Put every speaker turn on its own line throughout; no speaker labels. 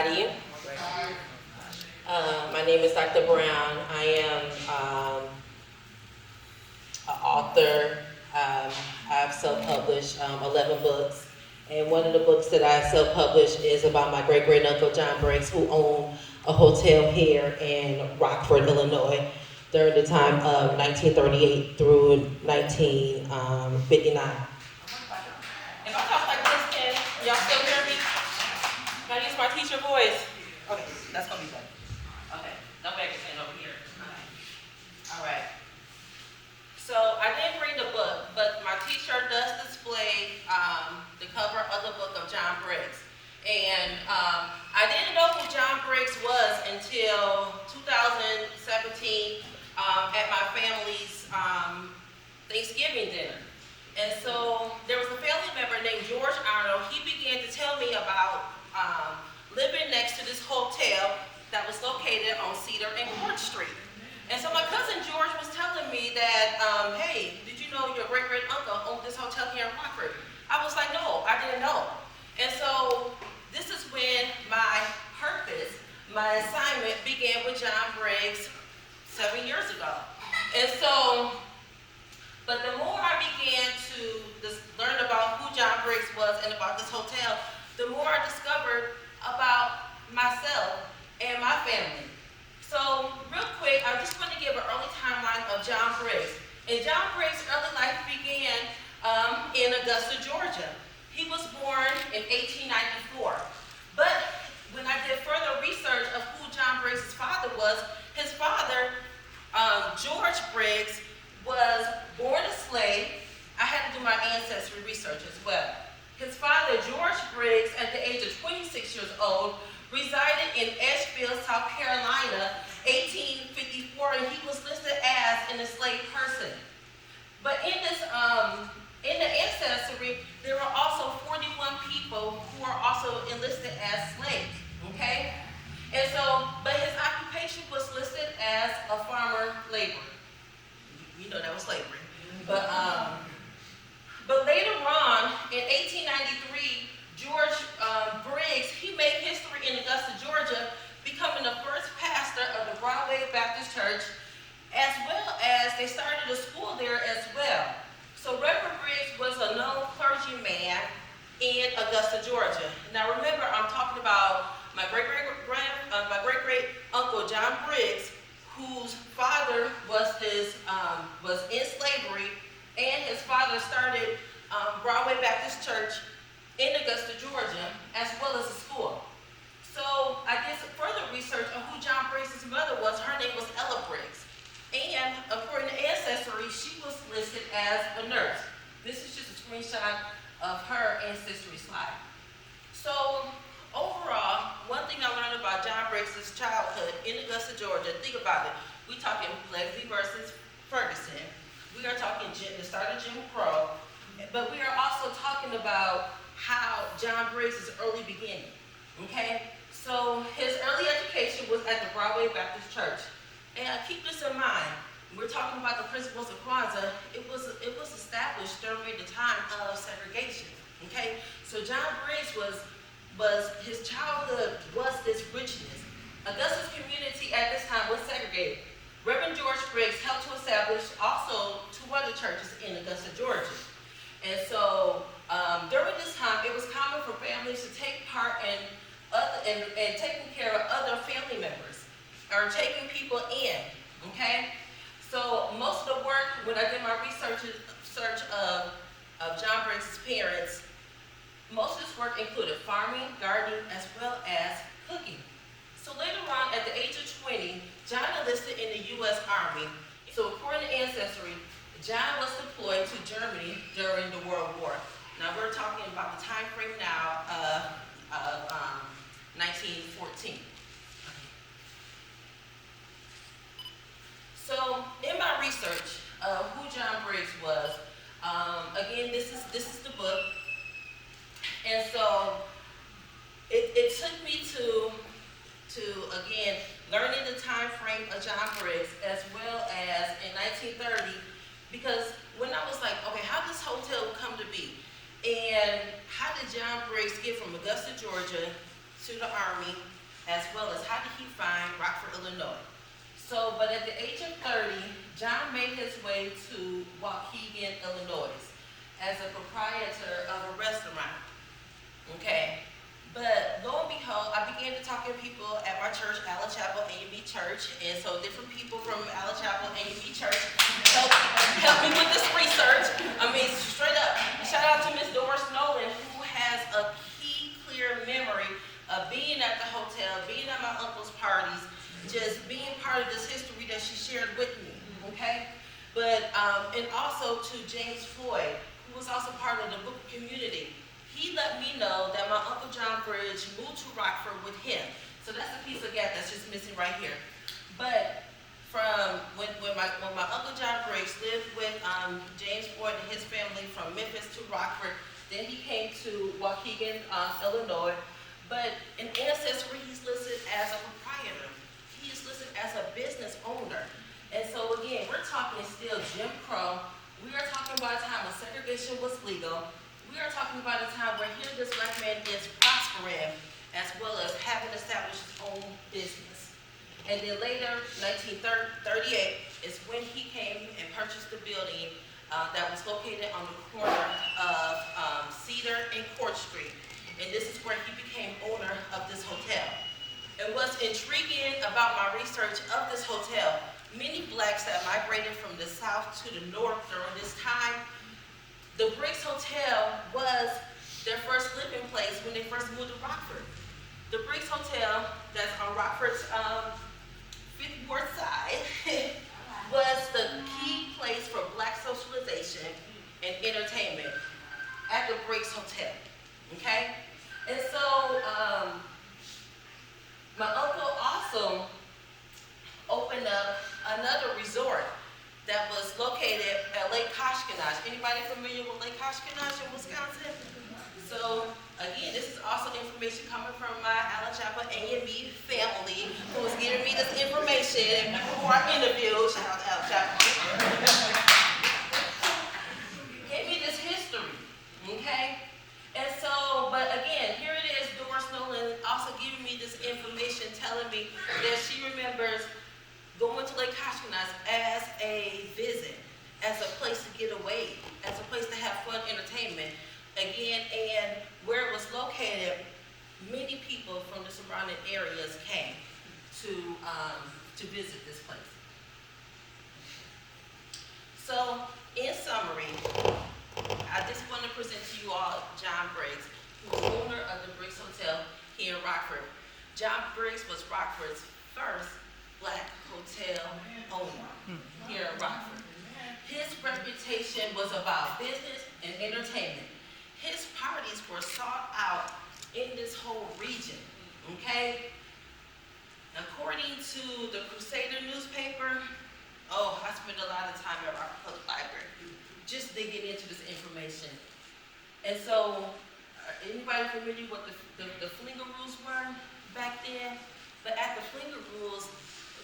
to you. My name is Dr. Brown. I am an author. I've self-published 11 books. And one of the books that I self-published is about my great-great-uncle John Briggs, who owned a hotel here in Rockford, Illinois, during the time of 1938 through 1959. If I talk like this, can y'all still hear me? Can I use my teacher voice? Okay, that's gonna be better. Okay, nobody can stand over here. All right. So I didn't bring the book, but my t-shirt does display the cover of the book of John Briggs. And I didn't know who John Briggs was until 2017 at my family's Thanksgiving dinner. And so there was a family member named George Arnold. He began to tell me about living next to this hotel that was located on Cedar and Court Street. And so my cousin George was telling me that, hey, did you know your great-great-uncle owned this hotel here in Rockford? I was like, no, I didn't know. And so this is when my purpose, my assignment began with John Briggs 7 years ago. And so, but the more I began to learn about who John Briggs was and about this hotel, the more I discovered about myself and my family. So real quick, I just want to give an early timeline of John Briggs. And John Briggs' early life began in Augusta, Georgia. He was born in 1894. But when I did further research of who John Briggs' father was, his father, George Briggs, was born a slave. I had to do my ancestry research as well. His father, George Briggs, at the age of 26 years old, resided in Edgefield, South Carolina, 1854, and he was listed as an enslaved person. But in this, in the ancestry, there were also 41 people who are also enlisted as slaves, okay? And so, but his occupation was listed as a farmer laborer. You know that was slavery. But later on, in 1893, George Briggs, he made history in Augusta, Georgia, becoming the first pastor of the Broadway Baptist Church, as well as they started a school there as well. So Reverend Briggs was a known clergyman in Augusta, Georgia. Now remember, I'm talking about my great-great-uncle John Briggs, whose father was in slavery, and his father started Broadway Baptist Church in Augusta, Georgia, as well as a school. So I did some further research on who John Briggs' mother was. Her name was Ella Briggs. And according to Ancestry, she was listed as a nurse. This is just a screenshot of her ancestry slide. So overall, one thing I learned about John Briggs' childhood in Augusta, Georgia, think about it. We're talking Leslie versus Ferguson. We are talking the start of Jim Crow. But we are also talking about how John Briggs' early beginning, okay? So his early education was at the Broadway Baptist Church. And keep this in mind, we're talking about the principles of Kwanzaa. It was established during the time of segregation, okay? So John Briggs his childhood was this richness. Augusta's community at this time was segregated. Reverend George Briggs helped to establish also 2 other churches in Augusta, Georgia. And so during this time, it was common for families to take part in taking care of other family members or taking people in, okay? So most of the work, when I did my research of John Briggs' parents, most of this work included farming, gardening, as well as cooking. So later on, at the age of 20, John enlisted in the U.S. Army. So according to Ancestry, John was deployed to Germany during the World War. Now we're talking about the time frame now of 1914. So in my research of who John Briggs was, again, this is the book, and so it took me to again learning the time frame of John Briggs, as well as in 1930, because when I was like, okay, how did this hotel come to be? And how did John Briggs get from Augusta, Georgia to the Army as well as how did he find Rockford, Illinois. So, but at the age of 30, John made his way to Waukegan, Illinois, as a proprietor of a restaurant. Okay, but lo and behold, I began to talk to people at my church, Allen Chapel A&B Church, and so different people from Allen Chapel A&B Church helped me with this research. I mean, straight up, shout out to Miss Doris Nolan, who has a key, clear memory of being at the hotel, being at my uncle's parties, just being part of this history that she shared with me, okay? But, and also to James Floyd, who was also part of the book community. He let me know that my Uncle John Briggs moved to Rockford with him. So that's a piece of gap that's just missing right here. But from when my Uncle John Briggs lived with James Floyd and his family from Memphis to Rockford, then he came to Waukegan, Illinois. But in ancestry, he's listed as a proprietor. He is listed as a business owner. And so again, we're talking still Jim Crow. We are talking about a time when segregation was legal. We are talking about a time where here this black man is prospering as well as having established his own business. And then later, 1938, is when he came and purchased the building that was located on the corner of Cedar and Court Street. And this is where he became owner of this hotel. And what's intriguing about my research of this hotel, many blacks that migrated from the south to the north during this time, the Briggs Hotel was their first living place when they first moved to Rockford. The Briggs Hotel, that's on Rockford's 5th Ward side, was the key place for black socialization and entertainment at the Briggs Hotel, okay? And so, my uncle also opened up another resort that was located at Lake Koshkonong. Anybody familiar with Lake Koshkonong in Wisconsin? So again, this is also information coming from my Allen Chapel A&B family who was giving me this information before I interviewed. Shout out to Allen Chapel. Gave me this history, okay? And so, but again, here it is, Doris Nolan also giving me this information, telling me that she remembers going to Lake Koshkonong as a visit, as a place to get away, as a place to have fun entertainment. Again, and where it was located, many people from the surrounding areas came to visit this place. So, in summary, I just want to present to you all John Briggs, who's owner of the Briggs Hotel here in Rockford. John Briggs was Rockford's first black hotel owner here in Rockford. His reputation was about business and entertainment. His parties were sought out in this whole region, okay? According to the Crusader newspaper, oh, I spent a lot of time at Rockford Public Library just digging into this information. And so, anybody familiar with the Flinger rules were back then? But at the Flinger rules,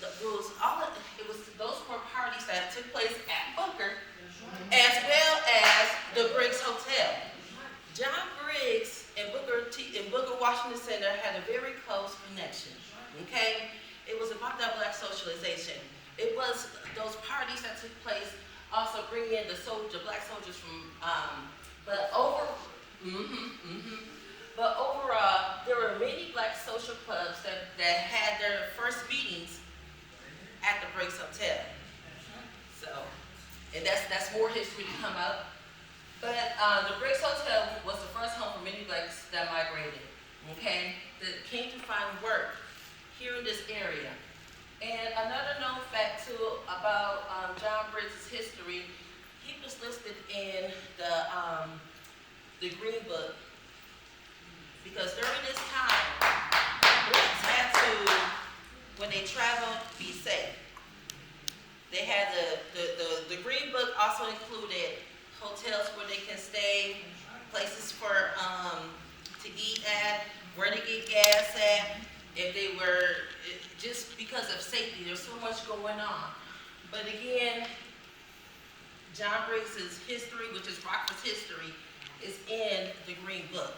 it was those were parties that took place at Booker, as well as the Briggs Hotel. John Briggs and Booker Washington Center had a very close connection, okay? It was about that black socialization. It was those parties that took place, also bringing in the black soldiers from, but overall, there were many black social clubs that had their first meetings at the Briggs Hotel. So, and that's more history to come up. But the Briggs Hotel was the first home for many blacks that migrated, okay, that came to find work here in this area. And another known fact too about John Briggs' history, he was listed in the Green Book because during this time, blacks had to, when they traveled, be safe. They had the Green Book also included hotels where they can stay, places for to eat at, where to get gas at, if they were, just because of safety, there's so much going on. But again, John Briggs' history, which is Rockford's history, is in the Green Book.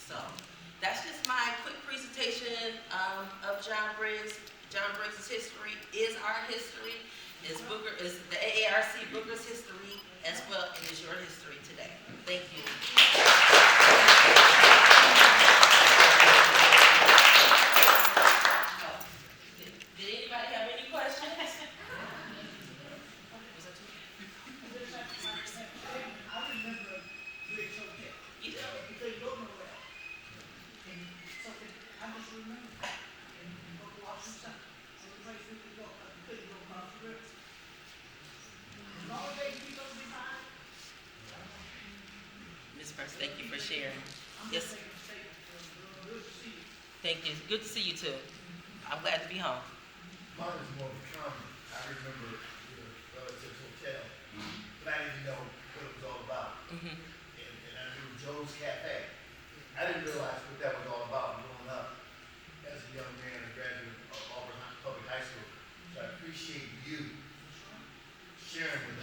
So that's just my quick presentation of John Briggs. John Briggs' history is our history. Is the AARC Booker's history as well, and is your history today. Thank you. Did anybody have any questions?
I remember Briggs Hotel.
You do?
Because you don't know that. And something, I just remember. And Uncle Washington, so the place we could go, we couldn't go across the river. And all day we go behind.
Ms. First, thank you for sharing.
I'm
Yes.
just making a statement. Good to see you.
Thank you. Good to see you too. I'm glad to be home.
Mine is more of a comment. I remember the relatives hotel, but I didn't know what it was all about.
Mm-hmm.
And I knew Joe's Cafe. I didn't realize what that was all about growing up as a young man, a graduate of Auburn Public High School. So I appreciate you sharing with